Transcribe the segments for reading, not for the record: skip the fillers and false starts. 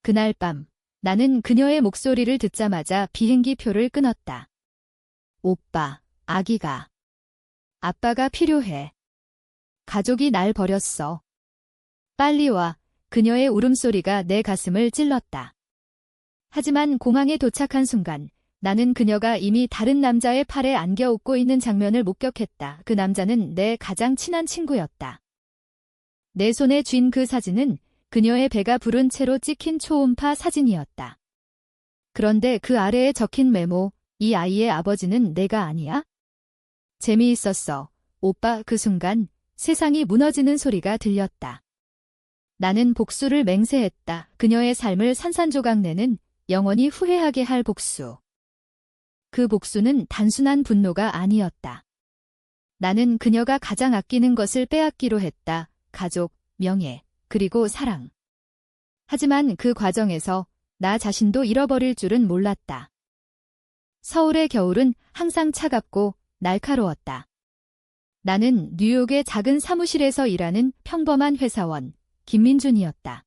그날 밤 나는 그녀의 목소리를 듣자마자 비행기 표를 끊었다. 오빠, 아기가. 아빠가 필요해. 가족이 날 버렸어. 빨리 와. 그녀의 울음소리가 내 가슴을 찔렀다. 하지만 공항에 도착한 순간 나는 그녀가 이미 다른 남자의 팔에 안겨 웃고 있는 장면을 목격했다. 그 남자는 내 가장 친한 친구였다. 내 손에 쥔 그 사진은 그녀의 배가 부른 채로 찍힌 초음파 사진이었다. 그런데 그 아래에 적힌 메모, 이 아이의 아버지는 내가 아니야? 재미있었어. 오빠. 그 순간 세상이 무너지는 소리가 들렸다. 나는 복수를 맹세했다. 그녀의 삶을 산산조각내는 영원히 후회하게 할 복수. 그 복수는 단순한 분노가 아니었다. 나는 그녀가 가장 아끼는 것을 빼앗기로 했다. 가족, 명예, 그리고 사랑. 하지만 그 과정에서 나 자신도 잃어버릴 줄은 몰랐다. 서울의 겨울은 항상 차갑고 날카로웠다. 나는 뉴욕의 작은 사무실에서 일하는 평범한 회사원, 김민준이었다.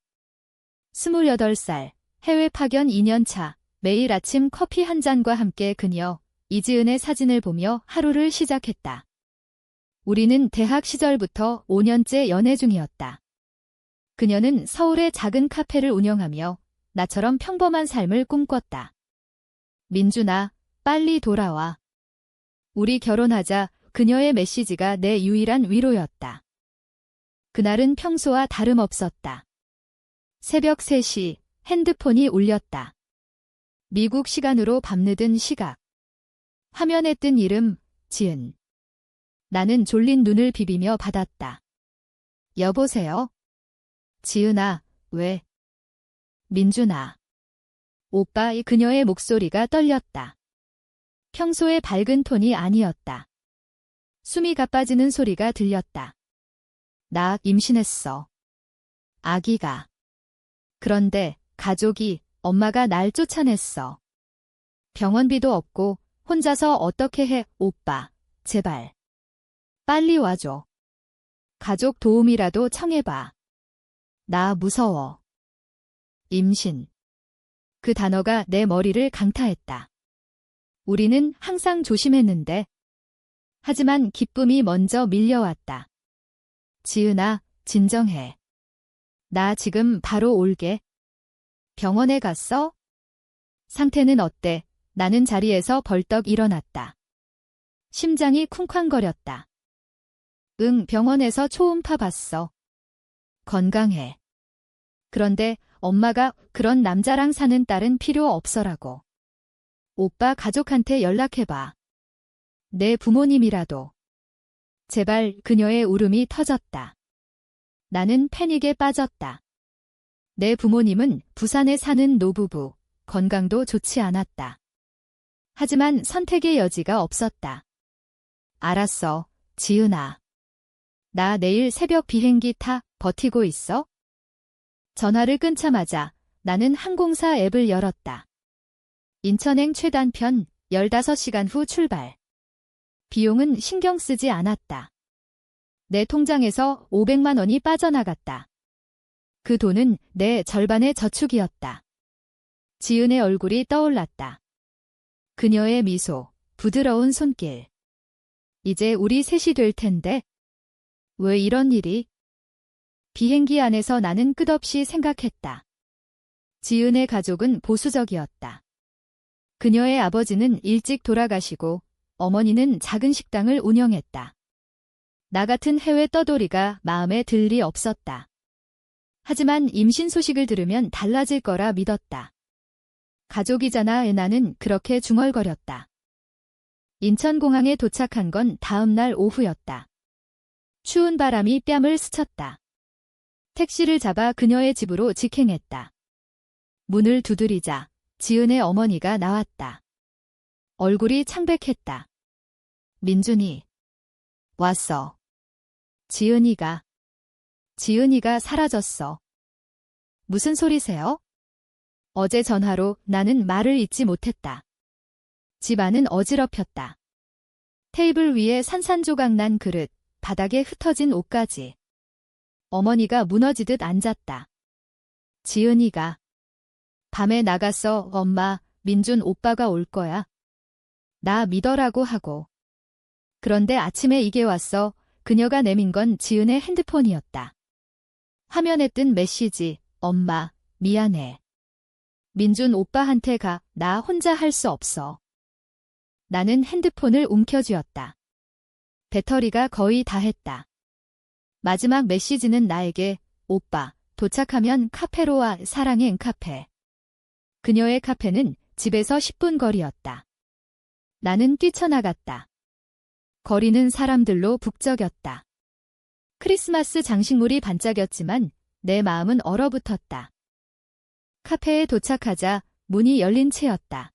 28살, 해외 파견 2년차, 매일 아침 커피 한 잔과 함께 그녀, 이지은의 사진을 보며 하루를 시작했다. 우리는 대학 시절부터 5년째 연애 중이었다. 그녀는 서울의 작은 카페를 운영하며 나처럼 평범한 삶을 꿈꿨다. 민준아, 빨리 돌아와. 우리 결혼하자. 그녀의 메시지가 내 유일한 위로였다. 그날은 평소와 다름없었다. 새벽 3시 핸드폰이 울렸다. 미국 시간으로 밤늦은 시각. 화면에 뜬 이름, 지은. 나는 졸린 눈을 비비며 받았다. 여보세요? 지은아, 왜? 민준아. 오빠. 그녀의 목소리가 떨렸다. 평소의 밝은 톤이 아니었다. 숨이 가빠지는 소리가 들렸다. 나 임신했어. 아기가. 그런데 가족이, 엄마가 날 쫓아냈어. 병원비도 없고 혼자서 어떻게 해. 오빠, 제발. 빨리 와줘. 가족 도움이라도 청해봐. 나 무서워. 임신. 그 단어가 내 머리를 강타했다. 우리는 항상 조심했는데. 하지만 기쁨이 먼저 밀려왔다. 지은아, 진정해. 나 지금 바로 올게. 병원에 갔어? 상태는 어때? 나는 자리에서 벌떡 일어났다. 심장이 쿵쾅거렸다. 응, 병원에서 초음파 봤어. 건강해. 그런데 엄마가 그런 남자랑 사는 딸은 필요 없어라고. 오빠 가족한테 연락해봐. 내 부모님이라도. 제발. 그녀의 울음이 터졌다. 나는 패닉에 빠졌다. 내 부모님은 부산에 사는 노부부, 건강도 좋지 않았다. 하지만 선택의 여지가 없었다. 알았어, 지은아. 나 내일 새벽 비행기 타. 버티고 있어? 전화를 끊자마자 나는 항공사 앱을 열었다. 인천행 최단편 15시간 후 출발. 비용은 신경 쓰지 않았다. 내 통장에서 500만 원이 빠져나갔다. 그 돈은 내 절반의 저축이었다. 지은의 얼굴이 떠올랐다. 그녀의 미소, 부드러운 손길. 이제 우리 셋이 될 텐데. 왜 이런 일이? 비행기 안에서 나는 끝없이 생각했다. 지은의 가족은 보수적이었다. 그녀의 아버지는 일찍 돌아가시고 어머니는 작은 식당을 운영했다. 나 같은 해외 떠돌이가 마음에 들 리 없었다. 하지만 임신 소식을 들으면 달라질 거라 믿었다. 가족이잖아. 나는 그렇게 중얼거렸다. 인천공항에 도착한 건 다음 날 오후였다. 추운 바람이 뺨을 스쳤다. 택시를 잡아 그녀의 집으로 직행했다. 문을 두드리자 지은의 어머니가 나왔다. 얼굴이 창백했다. 민준이. 왔어. 지은이가 사라졌어. 무슨 소리세요? 어제 전화로. 나는 말을 잇지 못했다. 집 안은 어지럽혔다. 테이블 위에 산산조각 난 그릇, 바닥에 흩어진 옷까지. 어머니가 무너지듯 앉았다. 지은이가. 밤에 나갔어. 엄마, 민준 오빠가 올 거야. 나 믿어라고 하고. 그런데 아침에 이게 왔어. 그녀가 내민 건 지은의 핸드폰이었다. 화면에 뜬 메시지. 엄마, 미안해. 민준 오빠한테 가. 나 혼자 할 수 없어. 나는 핸드폰을 움켜쥐었다. 배터리가 거의 다 했다. 마지막 메시지는 나에게 오빠, 도착하면 카페로 와. 사랑해. 카페. 그녀의 카페는 집에서 10분 거리였다. 나는 뛰쳐나갔다. 거리는 사람들로 북적였다. 크리스마스 장식물이 반짝였지만 내 마음은 얼어붙었다. 카페에 도착하자 문이 열린 채였다.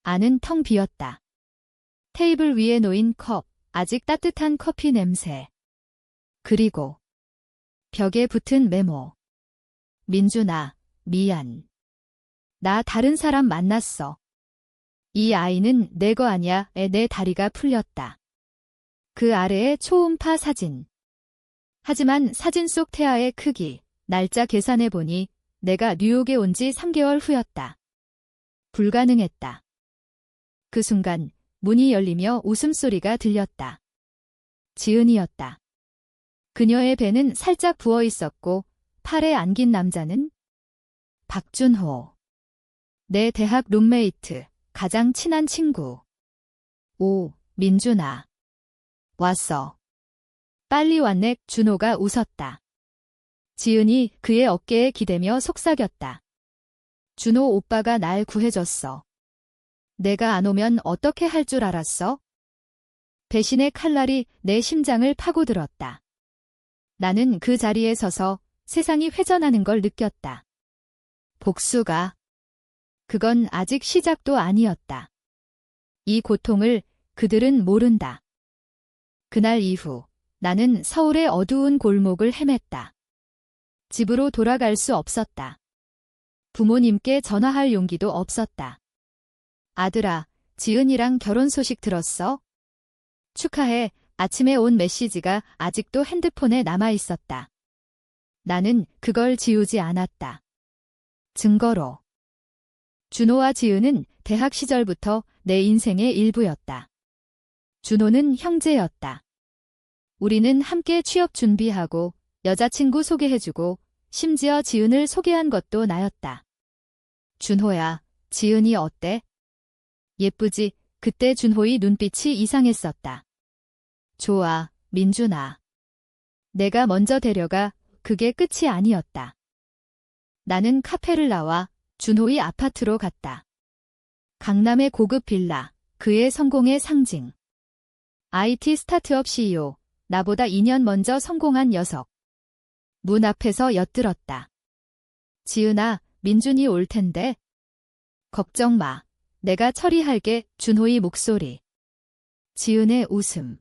안은 텅 비었다. 테이블 위에 놓인 컵, 아직 따뜻한 커피 냄새. 그리고 벽에 붙은 메모. 민준아, 미안. 나 다른 사람 만났어. 이 아이는 내 거 아냐. 내 다리가 풀렸다. 그 아래에 초음파 사진. 하지만 사진 속 태아의 크기, 날짜 계산해 보니 내가 뉴욕에 온 지 3개월 후였다. 불가능했다. 그 순간 문이 열리며 웃음소리가 들렸다. 지은이었다. 그녀의 배는 살짝 부어 있었고 팔에 안긴 남자는 박준호. 내 대학 룸메이트, 가장 친한 친구. 오, 민준아. 왔어. 빨리 왔네. 준호가 웃었다. 지은이 그의 어깨에 기대며 속삭였다. 준호 오빠가 날 구해줬어. 내가 안 오면 어떻게 할 줄 알았어? 배신의 칼날이 내 심장을 파고들었다. 나는 그 자리에 서서 세상이 회전하는 걸 느꼈다. 복수가. 그건 아직 시작도 아니었다. 이 고통을 그들은 모른다. 그날 이후 나는 서울의 어두운 골목을 헤맸다. 집으로 돌아갈 수 없었다. 부모님께 전화할 용기도 없었다. 아들아, 지은이랑 결혼 소식 들었어? 축하해. 아침에 온 메시지가 아직도 핸드폰에 남아 있었다. 나는 그걸 지우지 않았다. 증거로. 준호와 지은은 대학 시절부터 내 인생의 일부였다. 준호는 형제였다. 우리는 함께 취업 준비하고 여자친구 소개해주고 심지어 지은을 소개한 것도 나였다. 준호야, 지은이 어때? 예쁘지? 그때 준호의 눈빛이 이상했었다. 좋아, 민준아. 내가 먼저 데려가. 그게 끝이 아니었다. 나는 카페를 나와 준호의 아파트로 갔다. 강남의 고급 빌라, 그의 성공의 상징. IT 스타트업 CEO, 나보다 2년 먼저 성공한 녀석. 문 앞에서 엿들었다. 지은아, 민준이 올 텐데. 걱정 마. 내가 처리할게. 준호의 목소리. 지은의 웃음.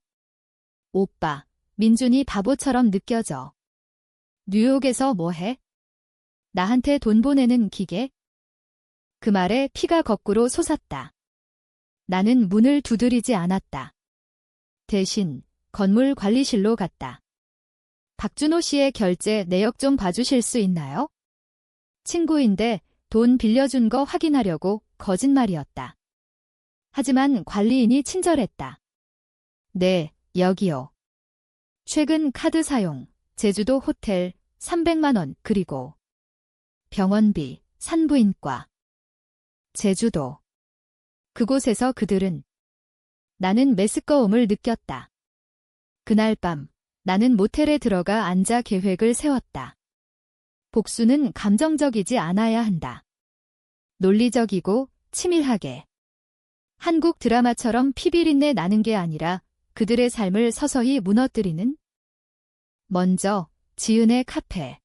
오빠, 민준이 바보처럼 느껴져. 뉴욕에서 뭐 해? 나한테 돈 보내는 기계? 그 말에 피가 거꾸로 솟았다. 나는 문을 두드리지 않았다. 대신 건물 관리실로 갔다. 박준호 씨의 결제 내역 좀 봐주실 수 있나요? 친구인데 돈 빌려준 거 확인하려고. 거짓말이었다. 하지만 관리인이 친절했다. 네, 여기요. 최근 카드 사용, 제주도 호텔 300만 원, 그리고 병원비, 산부인과. 제주도. 그곳에서 그들은. 나는 메스꺼움을 느꼈다. 그날 밤 나는 모텔에 들어가 앉아 계획을 세웠다. 복수는 감정적이지 않아야 한다. 논리적이고 치밀하게. 한국 드라마처럼 피비린내 나는 게 아니라 그들의 삶을 서서히 무너뜨리는. 먼저 지은의 카페.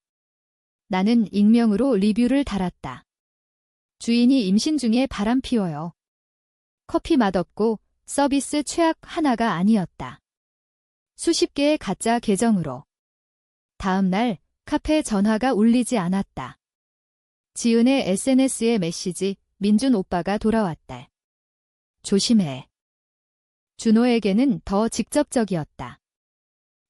나는 익명으로 리뷰를 달았다. 주인이 임신 중에 바람 피워요. 커피 맛없고 서비스 최악 하나가 아니었다. 수십 개의 가짜 계정으로. 다음 날 카페 전화가 울리지 않았다. 지은의 SNS에 메시지, 민준 오빠가 돌아왔다. 조심해. 준호에게는 더 직접적이었다.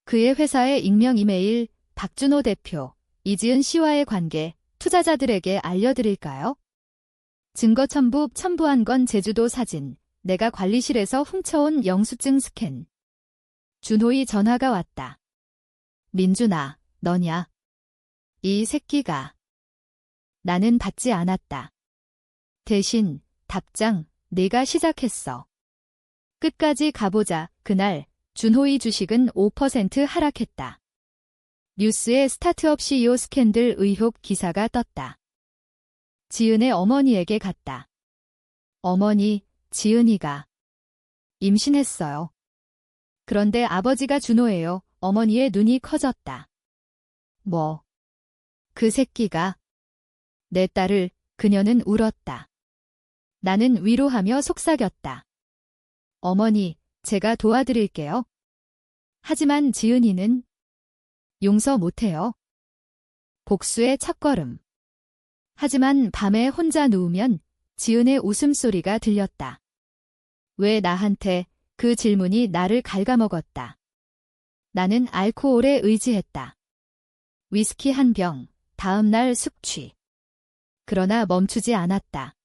그의 회사의 익명 이메일, 박준호 대표, 이지은 씨와의 관계, 투자자들에게 알려드릴까요? 증거 첨부한 건 제주도 사진. 내가 관리실에서 훔쳐온 영수증 스캔. 준호의 전화가 왔다. 민준아, 너냐? 이 새끼가. 나는 받지 않았다. 대신 답장, 네가 시작했어. 끝까지 가보자. 그날 준호의 주식은 5% 하락했다. 뉴스에 스타트업 CEO 스캔들 의혹 기사가 떴다. 지은의 어머니에게 갔다. 어머니, 지은이가 임신했어요. 그런데 아버지가 준호예요. 어머니의 눈이 커졌다. 뭐? 그 새끼가? 내 딸을. 그녀는 울었다. 나는 위로하며 속삭였다. 어머니, 제가 도와드릴게요. 하지만 지은이는 용서 못해요. 복수의 첫걸음. 하지만 밤에 혼자 누우면 지은의 웃음소리가 들렸다. 왜 나한테? 그 질문이 나를 갉아먹었다. 나는 알코올에 의지했다. 위스키 한 병, 다음 날 숙취. 그러나 멈추지 않았다.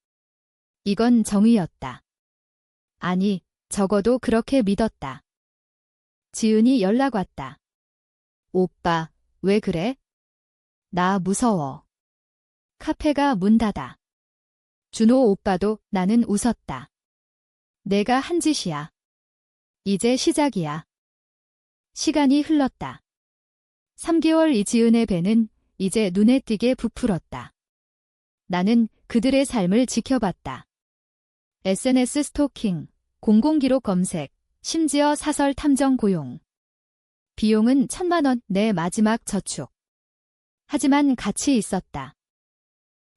이건 정의였다. 아니, 적어도 그렇게 믿었다. 지은이 연락 왔다. 오빠, 왜 그래? 나 무서워. 카페가 문 닫아. 준호 오빠도. 나는 웃었다. 내가 한 짓이야. 이제 시작이야. 시간이 흘렀다. 3개월 이지은의 배는 이제 눈에 띄게 부풀었다. 나는 그들의 삶을 지켜봤다. SNS 스토킹, 공공기록 검색, 심지어 사설 탐정 고용. 비용은 1,000만 원, 내 마지막 저축. 하지만 가치 있었다.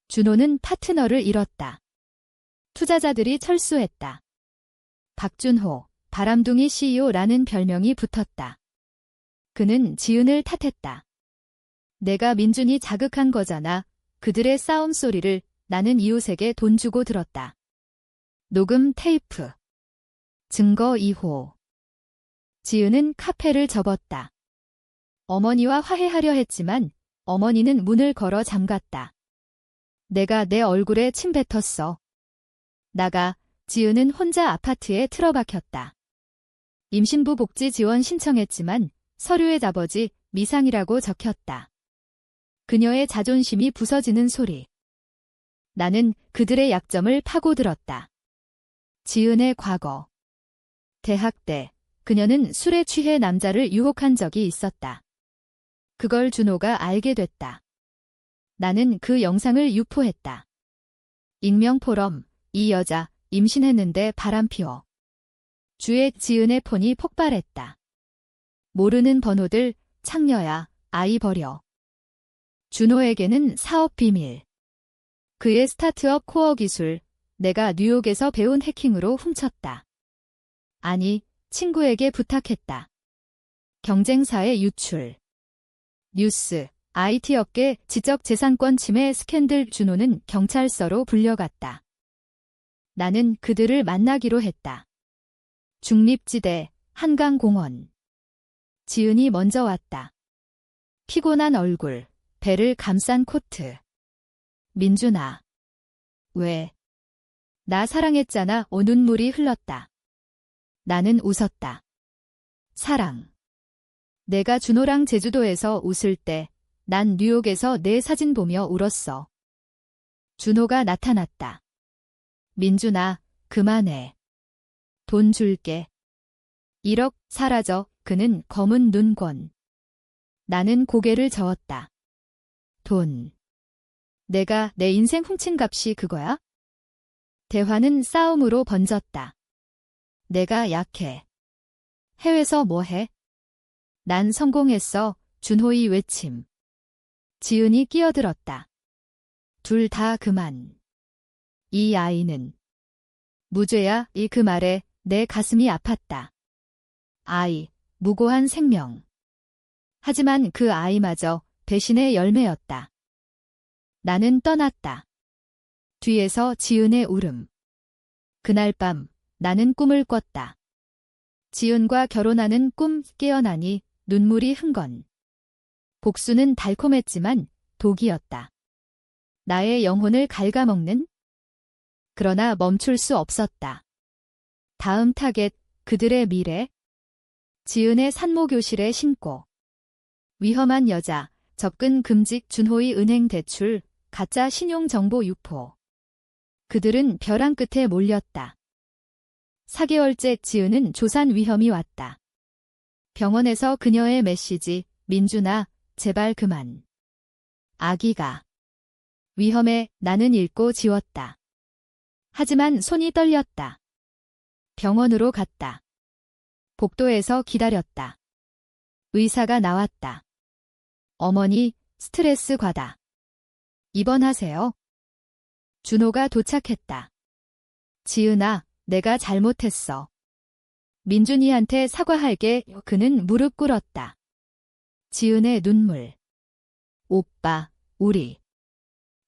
준호는 파트너를 잃었다. 투자자들이 철수했다. 박준호, 바람둥이 CEO라는 별명이 붙었다. 그는 지은을 탓했다. 내가 민준이 자극한 거잖아. 그들의 싸움 소리를 나는 이웃에게 돈 주고 들었다. 녹음 테이프. 증거 2호. 지은은 카페를 접었다. 어머니와 화해하려 했지만 어머니는 문을 걸어 잠갔다. 내가 내 얼굴에 침 뱉었어. 나가. 지은은 혼자 아파트에 틀어박혔다. 임신부 복지 지원 신청했지만 서류에 아버지 미상이라고 적혔다. 그녀의 자존심이 부서지는 소리. 나는 그들의 약점을 파고들었다. 지은의 과거. 대학 때 그녀는 술에 취해 남자를 유혹한 적이 있었다. 그걸 준호가 알게 됐다. 나는 그 영상을 유포했다. 익명포럼, 이 여자 임신했는데 바람피워. 주에 지은의 폰이 폭발했다. 모르는 번호들, 창녀야, 아이 버려. 준호에게는 사업 비밀. 그의 스타트업 코어 기술, 내가 뉴욕에서 배운 해킹으로 훔쳤다. 아니, 친구에게 부탁했다. 경쟁사의 유출. 뉴스, IT 업계 지적재산권 침해 스캔들. 준호는 경찰서로 불려갔다. 나는 그들을 만나기로 했다. 중립지대, 한강공원. 지은이 먼저 왔다. 피곤한 얼굴, 배를 감싼 코트. 민준아. 왜? 나 사랑했잖아. 눈물이 흘렀다. 나는 웃었다. 사랑. 내가 준호랑 제주도에서 웃을 때 난 뉴욕에서 내 사진 보며 울었어. 준호가 나타났다. 민준아, 그만해. 돈 줄게. 1억, 사라져. 그는 검은 눈권. 나는 고개를 저었다. 돈. 내가 내 인생 훔친 값이 그거야? 대화는 싸움으로 번졌다. 내가 약해. 해외에서 뭐 해? 난 성공했어. 준호의 외침. 지은이 끼어들었다. 둘 다 그만. 이 아이는. 무죄야. 그 말에 내 가슴이 아팠다. 아이, 무고한 생명. 하지만 그 아이마저 배신의 열매였다. 나는 떠났다. 뒤에서 지은의 울음. 그날 밤 나는 꿈을 꿨다. 지은과 결혼하는 꿈. 깨어나니 눈물이 흥건. 복수는 달콤했지만 독이었다. 나의 영혼을 갉아먹는 그러나 멈출 수 없었다. 다음 타겟, 그들의 미래. 지은의 산모교실에 신고. 위험한 여자, 접근 금직 준호의 은행 대출, 가짜 신용정보 유포. 그들은 벼랑 끝에 몰렸다. 4개월째 지은은 조산 위험이 왔다. 병원에서 그녀의 메시지, 민준아, 제발 그만. 아기가. 위험해, 나는 읽고 지웠다. 하지만 손이 떨렸다. 병원으로 갔다. 복도에서 기다렸다. 의사가 나왔다. 어머니, 스트레스 과다. 입원하세요. 준호가 도착했다. 지은아, 내가 잘못했어. 민준이한테 사과할게. 그는 무릎 꿇었다. 지은의 눈물. 오빠, 우리.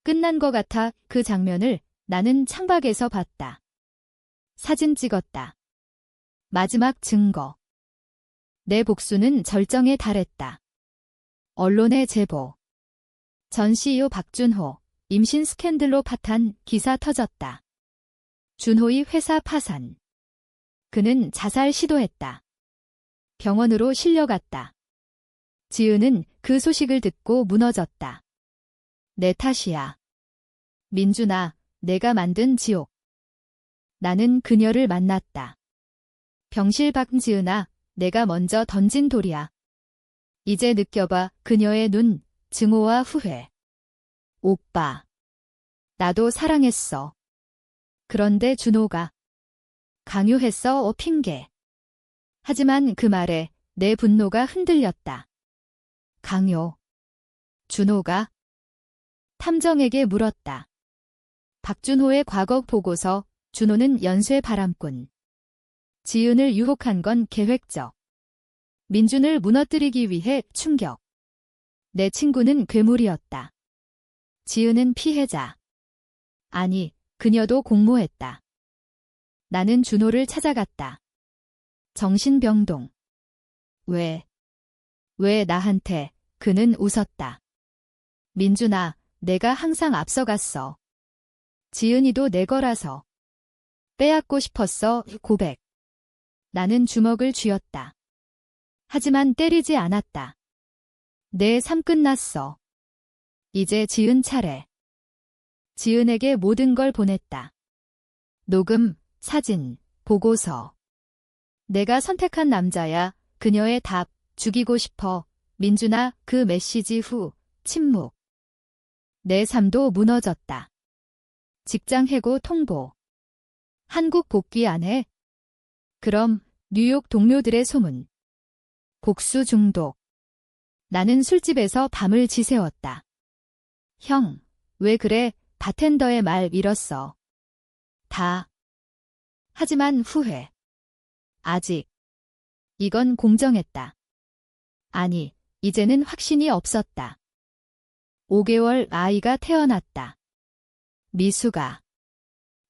끝난 것 같아. 그 장면을 나는 창밖에서 봤다. 사진 찍었다. 마지막 증거. 내 복수는 절정에 달했다. 언론의 제보. 전 CEO 박준호, 임신 스캔들로 파탄, 기사 터졌다. 준호의 회사 파산. 그는 자살 시도했다. 병원으로 실려갔다. 지은은 그 소식을 듣고 무너졌다. 내 탓이야. 민준아, 내가 만든 지옥. 나는 그녀를 만났다. 병실 박지은아, 내가 먼저 던진 돌이야. 이제 느껴봐, 그녀의 눈, 증오와 후회. 오빠. 나도 사랑했어. 그런데 준호가 강요했어. 핑계. 하지만 그 말에 내 분노가 흔들렸다. 강요. 준호가 탐정에게 물었다. 박준호의 과거 보고서. 준호는 연쇄 바람꾼. 지은을 유혹한 건 계획적. 민준을 무너뜨리기 위해 충격. 내 친구는 괴물이었다. 지은은 피해자. 아니, 그녀도 공모했다. 나는 준호를 찾아갔다. 정신병동. 왜 나한테? 그는 웃었다. 민준아, 내가 항상 앞서갔어. 지은이도 내 거라서. 빼앗고 싶었어. 고백. 나는 주먹을 쥐었다. 하지만 때리지 않았다. 내 삶 끝났어. 이제 지은 차례. 지은에게 모든 걸 보냈다. 녹음, 사진, 보고서. 내가 선택한 남자야. 그녀의 답, 죽이고 싶어. 민준아, 그 메시지 후, 침묵. 내 삶도 무너졌다. 직장 해고 통보. 한국 복귀 안 해? 그럼 뉴욕 동료들의 소문. 복수 중독. 나는 술집에서 밤을 지새웠다. 형, 왜 그래? 바텐더의 말 밀었어. 다. 하지만 후회. 아직. 이건 공정했다. 아니, 이제는 확신이 없었다. 5개월 아이가 태어났다. 미수가.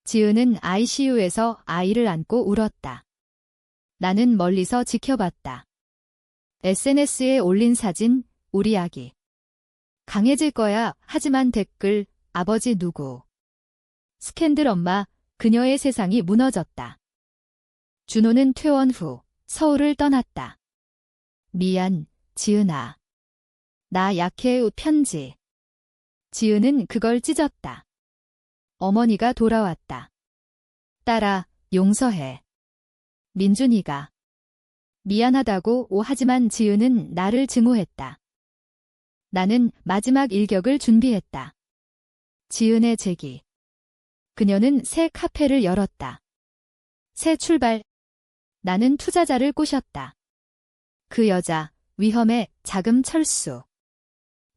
지은은 ICU에서 아이를 안고 울었다. 나는 멀리서 지켜봤다. SNS에 올린 사진, 우리 아기. 강해질 거야. 하지만 댓글, 아버지 누구. 스캔들 엄마, 그녀의 세상이 무너졌다. 준호는 퇴원 후 서울을 떠났다. 미안, 지은아. 나 약해. 편지. 지은은 그걸 찢었다. 어머니가 돌아왔다. 딸아, 용서해. 민준이가. 미안하다고. 하지만 지은은 나를 증오했다. 나는 마지막 일격을 준비했다. 지은의 재기. 그녀는 새 카페를 열었다. 새 출발. 나는 투자자를 꼬셨다. 그 여자, 위험에 자금 철수.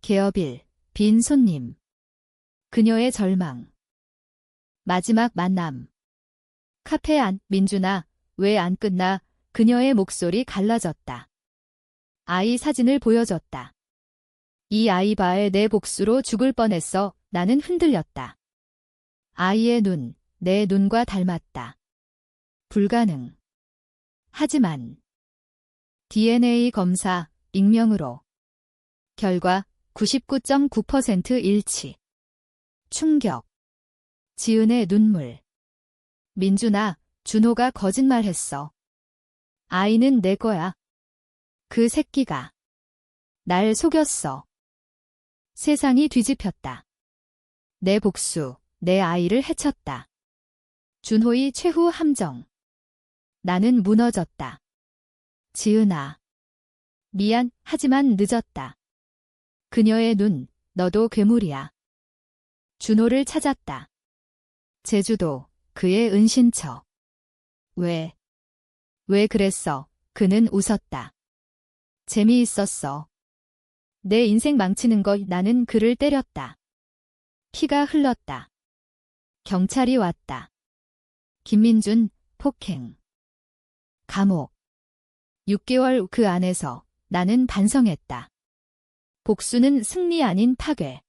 개업일, 빈 손님. 그녀의 절망. 마지막 만남. 카페 안. 민준아, 왜 안 끝나? 그녀의 목소리 갈라졌다. 아이 사진을 보여줬다. 이 아이 봐에 내 복수로 죽을 뻔했어. 나는 흔들렸다. 아이의 눈, 내 눈과 닮았다. 불가능. 하지만 DNA 검사, 익명으로. 결과 99.9% 일치. 충격. 지은의 눈물. 민준아, 준호가 거짓말했어. 아이는 내 거야. 그 새끼가 날 속였어. 세상이 뒤집혔다. 내 복수, 내 아이를 해쳤다. 준호의 최후 함정. 나는 무너졌다. 지은아. 미안, 하지만 늦었다. 그녀의 눈, 너도 괴물이야. 준호를 찾았다. 제주도, 그의 은신처. 왜 그랬어? 그는 웃었다. 재미있었어. 내 인생 망치는 거 나는 그를 때렸다. 피가 흘렀다. 경찰이 왔다. 김민준, 폭행. 감옥. 6개월 그 안에서 나는 반성했다. 복수는 승리 아닌 파괴.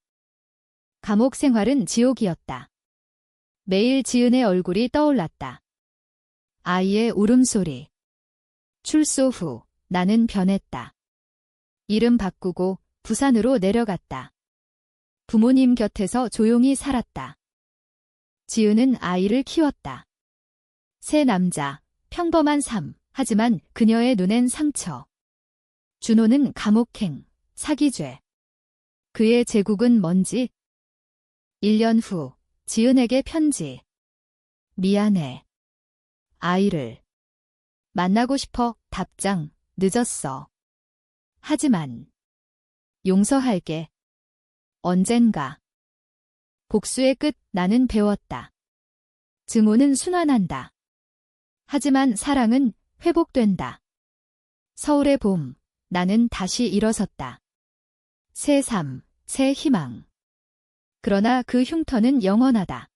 감옥 생활은 지옥이었다. 매일 지은의 얼굴이 떠올랐다. 아이의 울음소리. 출소 후 나는 변했다. 이름 바꾸고 부산으로 내려갔다. 부모님 곁에서 조용히 살았다. 지은은 아이를 키웠다. 새 남자, 평범한 삶, 하지만 그녀의 눈엔 상처. 준호는 감옥행, 사기죄. 그의 제국은 뭔지? 1년 후, 지은에게 편지. 미안해. 아이를 만나고 싶어. 답장, 늦었어. 하지만 용서할게. 언젠가. 복수의 끝. 나는 배웠다. 증오는 순환한다. 하지만 사랑은 회복된다. 서울의 봄. 나는 다시 일어섰다. 새 삶, 새 희망. 그러나 그 흉터는 영원하다.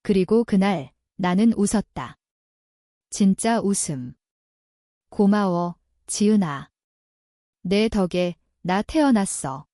그리고 그날 나는 웃었다. 진짜 웃음. 고마워, 지은아. 내 덕에 나 태어났어.